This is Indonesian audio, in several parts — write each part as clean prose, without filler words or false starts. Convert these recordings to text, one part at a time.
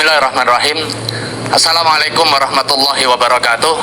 Bismillahirrahmanirrahim. Assalamualaikum warahmatullahi wabarakatuh.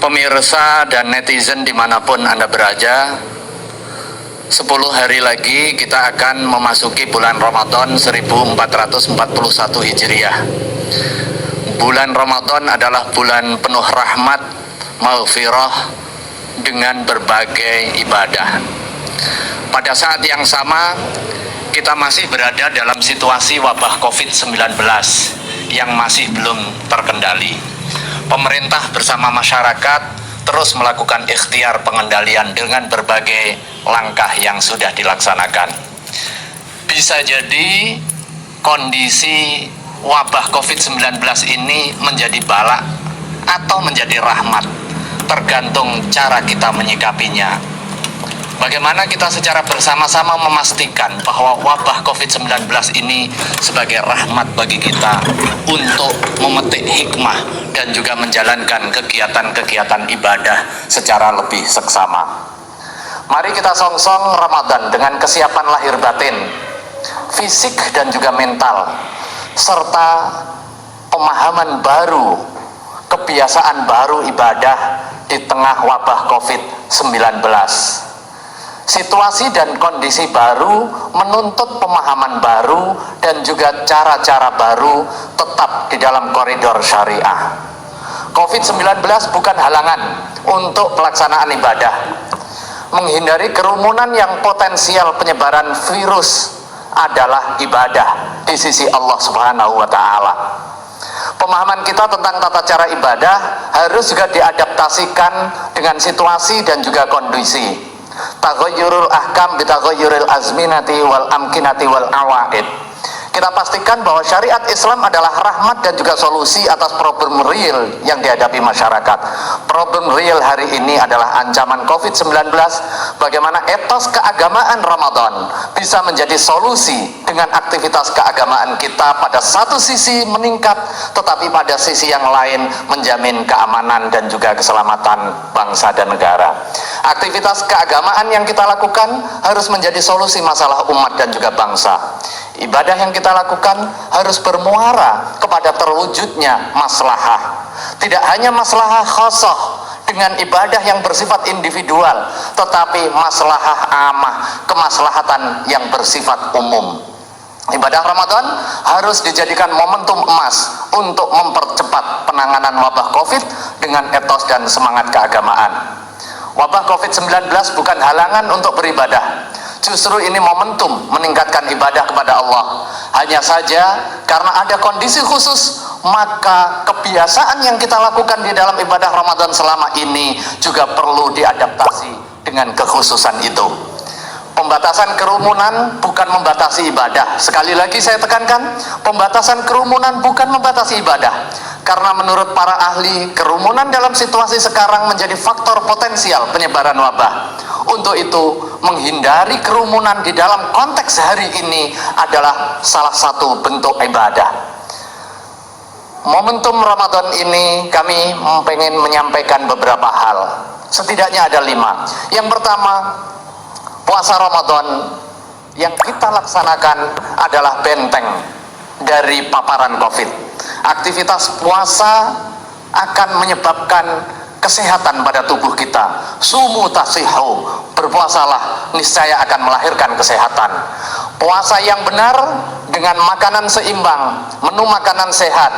Pemirsa dan netizen dimanapun Anda berada, 10 hari lagi kita akan memasuki bulan Ramadan 1441 Hijriah. Bulan Ramadan adalah bulan penuh rahmat, maghfirah, dengan berbagai ibadah. Pada saat yang sama, kita masih berada dalam situasi wabah COVID-19 yang masih belum terkendali. Pemerintah bersama masyarakat terus melakukan ikhtiar pengendalian dengan berbagai langkah yang sudah dilaksanakan. Bisa jadi kondisi wabah COVID-19 ini menjadi bala atau menjadi rahmat, tergantung cara kita menyikapinya. Bagaimana kita secara bersama-sama memastikan bahwa wabah COVID-19 ini sebagai rahmat bagi kita untuk memetik hikmah dan juga menjalankan kegiatan-kegiatan ibadah secara lebih seksama. Mari kita songsong Ramadan dengan kesiapan lahir batin, fisik dan juga mental, serta pemahaman baru, kebiasaan baru ibadah di tengah wabah COVID-19. Situasi dan kondisi baru menuntut pemahaman baru dan juga cara-cara baru tetap di dalam koridor syariah. COVID-19 bukan halangan untuk pelaksanaan ibadah. Menghindari kerumunan yang potensial penyebaran virus adalah ibadah di sisi Allah Subhanahu wa Ta'ala. Pemahaman kita tentang tata cara ibadah harus juga diadaptasikan dengan situasi dan juga kondisi. Taghayyurul ahkam bitaghayyuril azminati wal amkinati wal awaid. Kita pastikan bahwa syariat Islam adalah rahmat dan juga solusi atas problem real yang dihadapi masyarakat. Problem real hari ini adalah ancaman COVID-19. Bagaimana etos keagamaan Ramadan bisa menjadi solusi dengan aktivitas keagamaan kita pada satu sisi meningkat, tetapi pada sisi yang lain menjamin keamanan dan juga keselamatan bangsa dan negara. Aktivitas keagamaan yang kita lakukan harus menjadi solusi masalah umat dan juga bangsa. Ibadah yang kita lakukan harus bermuara kepada terwujudnya maslahah. Tidak hanya maslahah khosoh dengan ibadah yang bersifat individual, tetapi maslahah amah, kemaslahatan yang bersifat umum. Ibadah Ramadan harus dijadikan momentum emas untuk mempercepat penanganan wabah COVID dengan etos dan semangat keagamaan. Wabah COVID-19 bukan halangan untuk beribadah. Justru ini momentum meningkatkan ibadah kepada Allah. Hanya saja karena ada kondisi khusus, maka kebiasaan yang kita lakukan di dalam ibadah Ramadan selama ini juga perlu diadaptasi dengan kekhususan itu. Pembatasan kerumunan bukan membatasi ibadah. Sekali lagi saya tekankan, pembatasan kerumunan bukan membatasi ibadah. Karena menurut para ahli, kerumunan dalam situasi sekarang menjadi faktor potensial penyebaran wabah. Untuk itu, menghindari kerumunan di dalam konteks hari ini adalah salah satu bentuk ibadah. Momentum Ramadan ini kami ingin menyampaikan beberapa hal. Setidaknya ada 5. Yang pertama, puasa Ramadan yang kita laksanakan adalah benteng dari paparan COVID. Aktivitas puasa akan menyebabkan kesehatan pada tubuh kita. Sumu tasihu, berpuasalah, niscaya akan melahirkan kesehatan. Puasa yang benar dengan makanan seimbang, menu makanan sehat,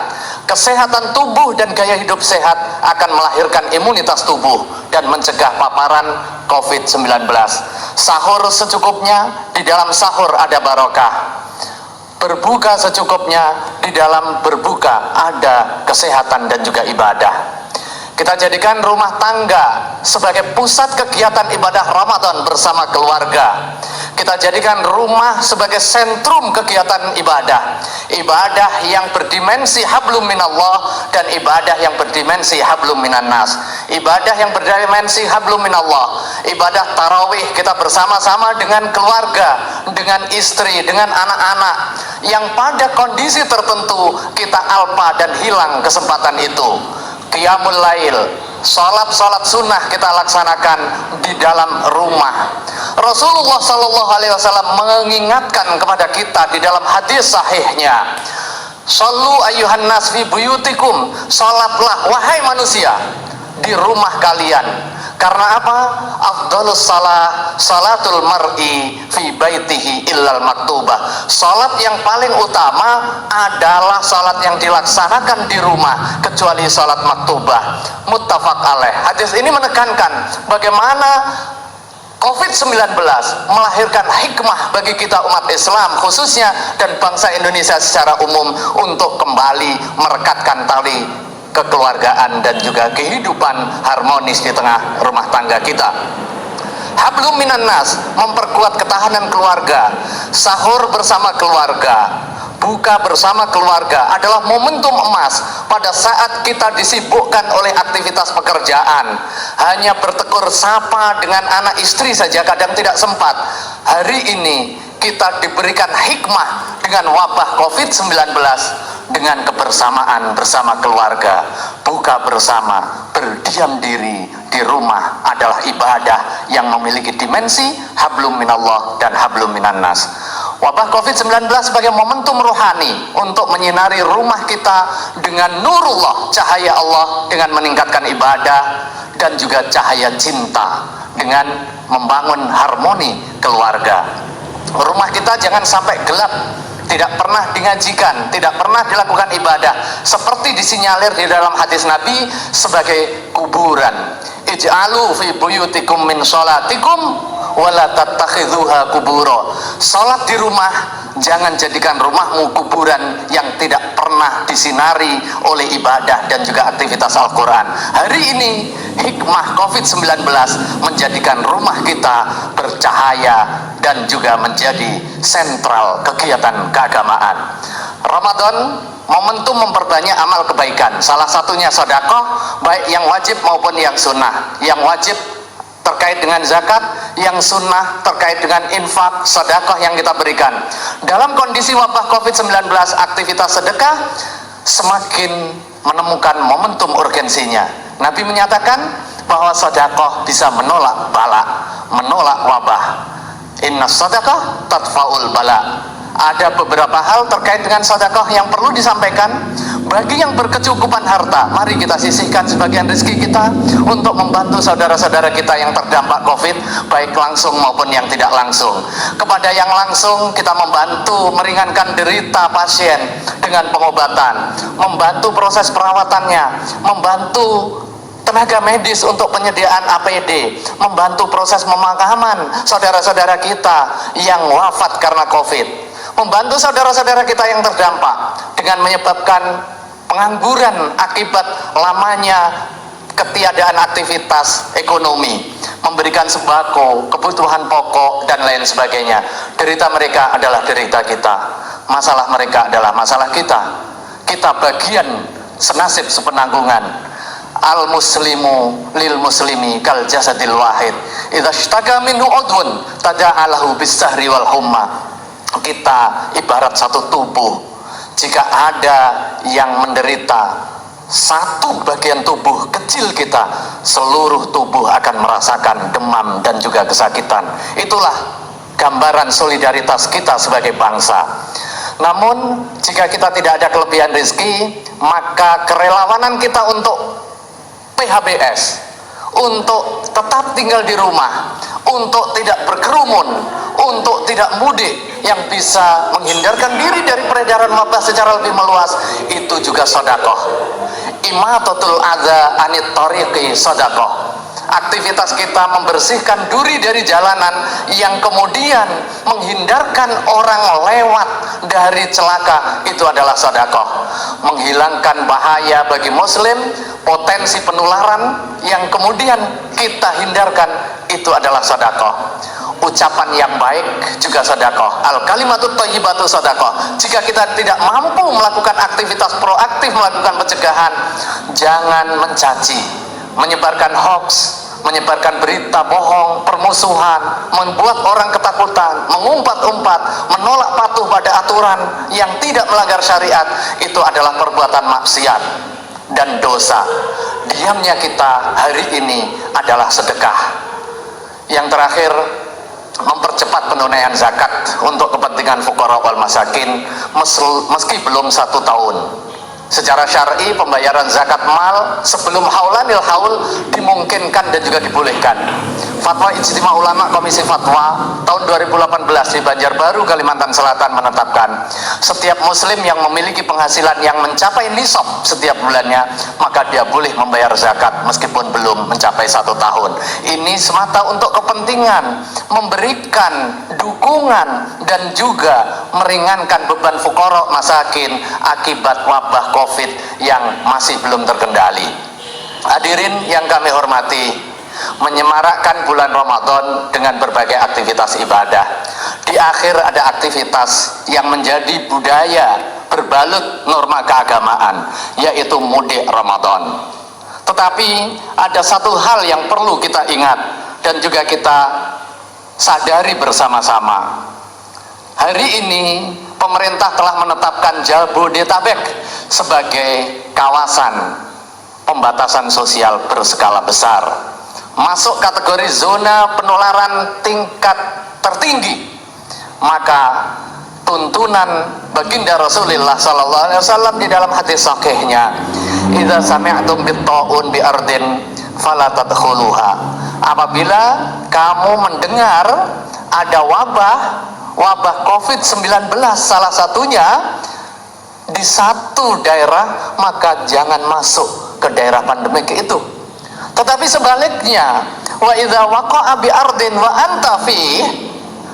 kesehatan tubuh dan gaya hidup sehat akan melahirkan imunitas tubuh dan mencegah paparan COVID-19. Sahur secukupnya, di dalam sahur ada barokah. Berbuka secukupnya, di dalam berbuka ada kesehatan dan juga ibadah. Kita jadikan rumah tangga sebagai pusat kegiatan ibadah Ramadan bersama keluarga. Kita jadikan rumah sebagai sentrum kegiatan ibadah. Ibadah yang berdimensi hablum minallah dan ibadah yang berdimensi hablum minannas. Ibadah yang berdimensi hablum minallah, ibadah tarawih kita bersama-sama dengan keluarga, dengan istri, dengan anak-anak, yang pada kondisi tertentu kita alpa dan hilang kesempatan itu. Qiyamul lail, salat sunnah kita laksanakan di dalam rumah. Rasulullah Shallallahu Alaihi Wasallam mengingatkan kepada kita di dalam hadis sahihnya, Shallu ayyuhan nas fi buyutikum, salatlah wahai manusia di rumah kalian. Karena apa? Afdhalus salah salatul mar'i fi baitihi illal maktubah. Salat yang paling utama adalah salat yang dilaksanakan di rumah kecuali salat maktubah. Muttafaq alaih. Hadis ini menekankan bagaimana COVID-19 melahirkan hikmah bagi kita umat Islam khususnya dan bangsa Indonesia secara umum untuk kembali merekatkan tali kekeluargaan dan juga kehidupan harmonis di tengah rumah tangga kita. Hablum minan nas, memperkuat ketahanan keluarga. Sahur bersama keluarga, buka bersama keluarga adalah momentum emas pada saat kita disibukkan oleh aktivitas pekerjaan. Hanya bertegur sapa dengan anak istri saja kadang tidak sempat. Hari ini kita diberikan hikmah dengan wabah COVID-19 dengan kebersamaan bersama keluarga. Buka bersama, berdiam diri di rumah adalah ibadah yang memiliki dimensi hablum minallah dan hablum minan nas. Wabah COVID-19 sebagai momentum rohani untuk menyinari rumah kita dengan nurullah, cahaya Allah, dengan meningkatkan ibadah dan juga cahaya cinta dengan membangun harmoni keluarga. Rumah kita jangan sampai gelap, tidak pernah dingajikan, tidak pernah dilakukan ibadah, seperti disinyalir di dalam hadis Nabi sebagai kuburan. Ij'alu fi buyutikum min sholatikum wala tattakhidhuha kuburo. Salat di rumah, jangan jadikan rumahmu kuburan yang tidak pernah disinari oleh ibadah dan juga aktivitas Al-Quran. Hari ini hikmah COVID-19 menjadikan rumah kita bercahaya dan juga menjadi sentral kegiatan keagamaan. Ramadan momentum memperbanyak amal kebaikan, salah satunya sedekah, baik yang wajib maupun yang sunnah. Yang wajib terkait dengan zakat, yang sunnah terkait dengan infak, sedekah yang kita berikan. Dalam kondisi wabah COVID-19, aktivitas sedekah semakin menemukan momentum urgensinya. Nabi menyatakan bahwa sedekah bisa menolak bala, menolak wabah. Inna sedekah tadfaul bala. Ada beberapa hal terkait dengan sedekah yang perlu disampaikan. Bagi yang berkecukupan harta, mari kita sisihkan sebagian rezeki kita untuk membantu saudara-saudara kita yang terdampak COVID, baik langsung maupun yang tidak langsung. Kepada yang langsung, kita membantu meringankan derita pasien dengan pengobatan, membantu proses perawatannya, membantu tenaga medis untuk penyediaan APD, membantu proses pemakaman saudara-saudara kita yang wafat karena COVID, membantu saudara-saudara kita yang terdampak dengan menyebabkan pengangguran akibat lamanya ketiadaan aktivitas ekonomi, memberikan sembako, kebutuhan pokok dan lain sebagainya. Derita mereka adalah derita kita, masalah mereka adalah masalah kita. Kita bagian senasib sepenanggungan. Al muslimu lil muslimi kal jasadil wahid idza ishtaka minhu udwun tada'alahu bis sahri wal humma. Kita ibarat satu tubuh. Jika ada yang menderita satu bagian tubuh kecil kita, seluruh tubuh akan merasakan demam dan juga kesakitan. Itulah gambaran solidaritas kita sebagai bangsa. Namun jika kita tidak ada kelebihan rezeki, maka kerelawanan kita untuk PHBS, untuk tetap tinggal di rumah, untuk tidak berkerumun, untuk tidak mudik, yang bisa menghindarkan diri dari peredaran wabah secara lebih meluas, itu juga sedekah. Imatatul adza anit thariqi sedekah. Aktivitas kita membersihkan duri dari jalanan yang kemudian menghindarkan orang lewat dari celaka, itu adalah sedekah. Menghilangkan bahaya bagi muslim, potensi penularan yang kemudian kita hindarkan, itu adalah sedekah. Ucapan yang baik juga sedekah. Al kalimatut thayyibatu sedekah. Jika kita tidak mampu melakukan aktivitas proaktif melakukan pencegahan, jangan mencaci, menyebarkan hoax, menyebarkan berita bohong, permusuhan, membuat orang ketakutan, mengumpat-umpat, menolak patuh pada aturan yang tidak melanggar syariat. Itu adalah perbuatan maksiat dan dosa. Diamnya kita hari ini adalah sedekah. Yang terakhir, mempercepat penunaian zakat untuk kepentingan fuqara wal masakin meski belum 1 tahun. Secara syar'i pembayaran zakat mal sebelum haulanil haul dimungkinkan dan juga dibolehkan. Fatwa Ijtima Ulama Komisi Fatwa tahun 2018 di Banjarbaru, Kalimantan Selatan menetapkan setiap muslim yang memiliki penghasilan yang mencapai nisab setiap bulannya maka dia boleh membayar zakat meskipun belum mencapai 1 tahun. Ini semata untuk kepentingan memberikan dukungan dan juga meringankan beban fuqara masakin akibat wabah COVID yang masih belum terkendali. Hadirin yang kami hormati, menyemarakkan bulan Ramadan dengan berbagai aktivitas ibadah. Di akhir ada aktivitas yang menjadi budaya berbalut norma keagamaan, yaitu mudik Ramadan. Tetapi ada satu hal yang perlu kita ingat dan juga kita sadari bersama-sama. Hari ini pemerintah telah menetapkan Jabodetabek sebagai kawasan pembatasan sosial berskala besar, masuk kategori zona penularan tingkat tertinggi. Maka tuntunan baginda Rasulullah sallallahu alaihi wasallam di dalam hadis sahihnya, idza sami'tum bit-ta'un bi ardin fala tadkhuluha. Apabila kamu mendengar ada wabah COVID-19 salah satunya di satu daerah, maka jangan masuk ke daerah pandemik itu. Tetapi sebaliknya, wa idza waqa'a bi ardin wa anta fi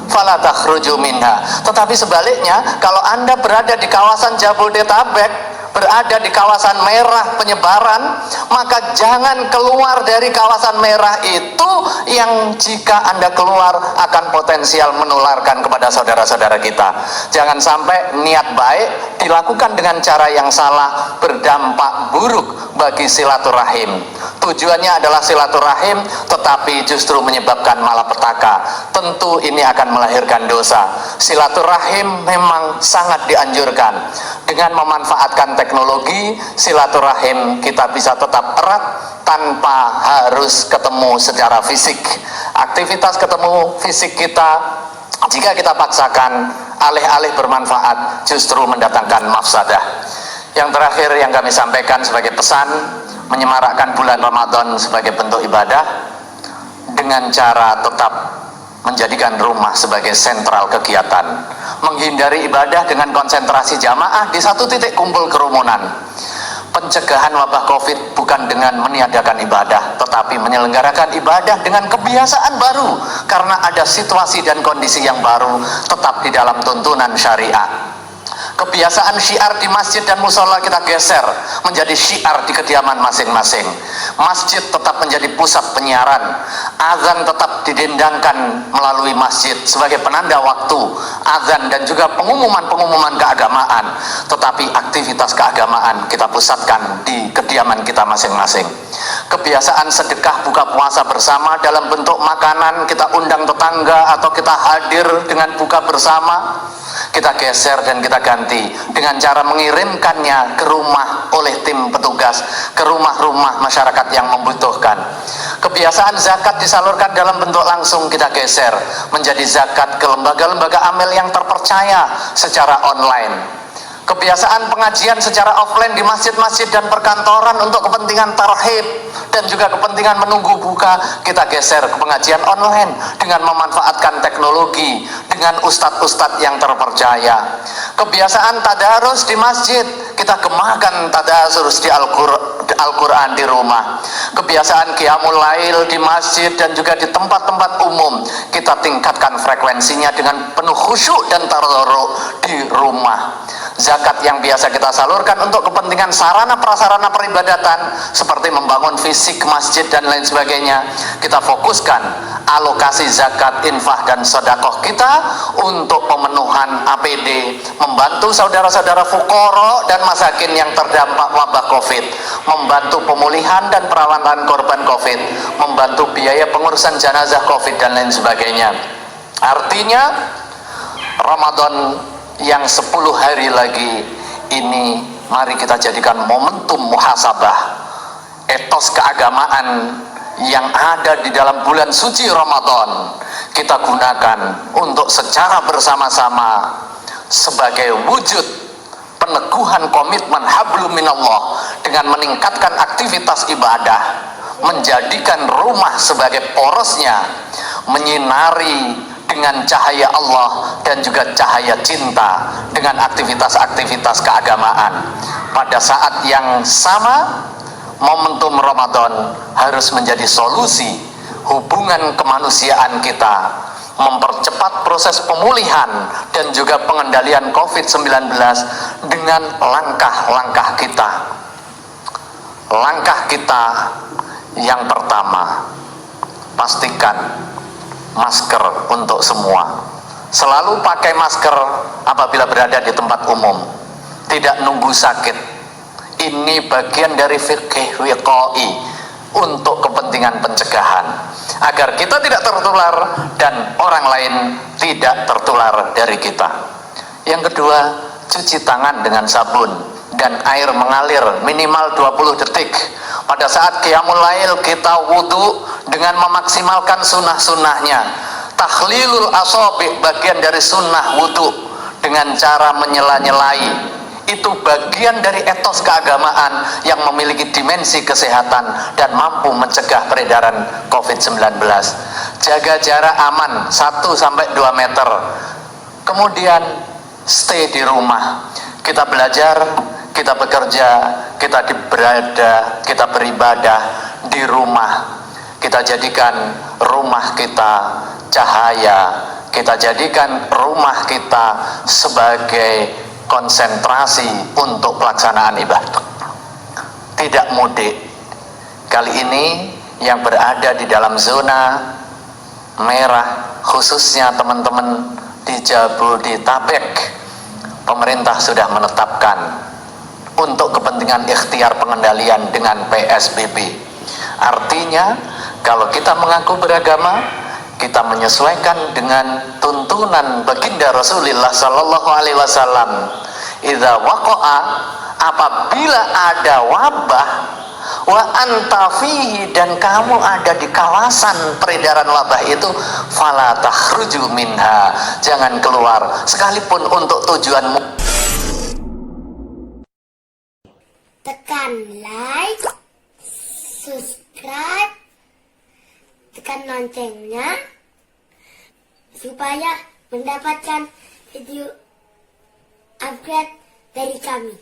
fala takhruju minha. Tetapi sebaliknya, kalau Anda berada di kawasan Jabodetabek, berada di kawasan merah penyebaran, maka jangan keluar dari kawasan merah itu yang jika Anda keluar akan potensial menularkan kepada saudara-saudara kita. Jangan sampai niat baik dilakukan dengan cara yang salah berdampak buruk bagi silaturahim. Tujuannya adalah silaturahim tetapi justru menyebabkan malapetaka. Tentu ini akan melahirkan dosa. Silaturahim memang sangat dianjurkan. Dengan memanfaatkan teknologi, silaturahim kita bisa tetap erat tanpa harus ketemu secara fisik. Aktivitas ketemu fisik kita, jika kita paksakan, alih-alih bermanfaat justru mendatangkan mafsadah. Yang terakhir yang kami sampaikan sebagai pesan, menyemarakkan bulan Ramadan sebagai bentuk ibadah dengan cara tetap menjadikan rumah sebagai sentral kegiatan, menghindari ibadah dengan konsentrasi jamaah di satu titik kumpul kerumunan. Pencegahan wabah COVID bukan dengan meniadakan ibadah, tetapi menyelenggarakan ibadah dengan kebiasaan baru karena ada situasi dan kondisi yang baru, tetap di dalam tuntunan syariah. Kebiasaan syiar di masjid dan musola kita geser menjadi syiar di kediaman masing-masing. Masjid tetap menjadi pusat penyiaran, azan tetap didendangkan melalui masjid sebagai penanda waktu azan dan juga pengumuman-pengumuman keagamaan, tetapi aktivitas keagamaan kita pusatkan di kediaman kita masing-masing. Kebiasaan sedekah buka puasa bersama dalam bentuk makanan, kita undang tetangga atau kita hadir dengan buka bersama, kita geser dan kita ganti dengan cara mengirimkannya ke rumah oleh tim petugas, ke rumah-rumah masyarakat yang membutuhkan. Kebiasaan zakat disalurkan dalam bentuk langsung kita geser menjadi zakat ke lembaga-lembaga amil yang terpercaya secara online. Kebiasaan pengajian secara offline di masjid-masjid dan perkantoran untuk kepentingan tarhib dan juga kepentingan menunggu buka, kita geser ke pengajian online dengan memanfaatkan teknologi dengan ustadz-ustadz yang terpercaya. Kebiasaan tadarus di masjid, kita gemakan tadarus di Al-Quran di rumah. Kebiasaan qiyamul lail di masjid dan juga di tempat-tempat umum, kita tingkatkan frekuensinya dengan penuh khusyuk dan tadarruk di rumah. Zakat yang biasa kita salurkan untuk kepentingan sarana prasarana peribadatan seperti membangun fisik masjid dan lain sebagainya, kita fokuskan alokasi zakat, infah dan sedekah kita untuk pemenuhan APD, membantu saudara-saudara fuqara dan masakin yang terdampak wabah COVID, membantu pemulihan dan perawatan korban COVID, membantu biaya pengurusan jenazah COVID dan lain sebagainya. Artinya Ramadan yang 10 hari lagi ini, mari kita jadikan momentum muhasabah, etos keagamaan yang ada di dalam bulan suci Ramadan. kita gunakan untuk secara bersama-sama sebagai wujud peneguhan komitmen hablum minallah dengan meningkatkan aktivitas ibadah, menjadikan rumah sebagai porosnya, menyinari dengan cahaya Allah dan juga cahaya cinta dengan aktivitas-aktivitas keagamaan. Pada saat yang sama, momentum Ramadan harus menjadi solusi hubungan kemanusiaan kita, mempercepat proses pemulihan dan juga pengendalian COVID-19 dengan langkah-langkah kita. Langkah kita yang pertama, pastikan masker untuk semua. Selalu pakai masker apabila berada di tempat umum, tidak nunggu sakit. Ini bagian dari fikih wiqai untuk kepentingan pencegahan, agar kita tidak tertular dan orang lain tidak tertular dari kita. Yang kedua, cuci tangan dengan sabun dan air mengalir minimal 20 detik. Pada saat qiyamul lail kita wudhu dengan memaksimalkan sunnah-sunnahnya. Takhlilul asabi' bagian dari sunnah wudhu dengan cara menyela-nyelai. Itu bagian dari etos keagamaan yang memiliki dimensi kesehatan dan mampu mencegah peredaran COVID-19. Jaga jarak aman 1-2 meter. Kemudian stay di rumah. Kita belajar, kita bekerja, kita berada, kita beribadah di rumah. Kita jadikan rumah kita cahaya. Kita jadikan rumah kita sebagai konsentrasi untuk pelaksanaan ibadah. Tidak mudik. Kali ini yang berada di dalam zona merah, khususnya teman-teman di Jabodetabek, pemerintah sudah menetapkan untuk kepentingan ikhtiar pengendalian dengan PSBB. Artinya, kalau kita mengaku beragama, kita menyesuaikan dengan tuntunan baginda Rasulullah Sallallahu Alaihi Wasallam. Idza waqa'a, apabila ada wabah, wa anta fihi, dan kamu ada di kawasan peredaran wabah itu, fala takhruju minha, jangan keluar sekalipun untuk tujuanmu. Tekan like, subscribe, tekan loncengnya supaya mendapatkan video upgrade dari kami.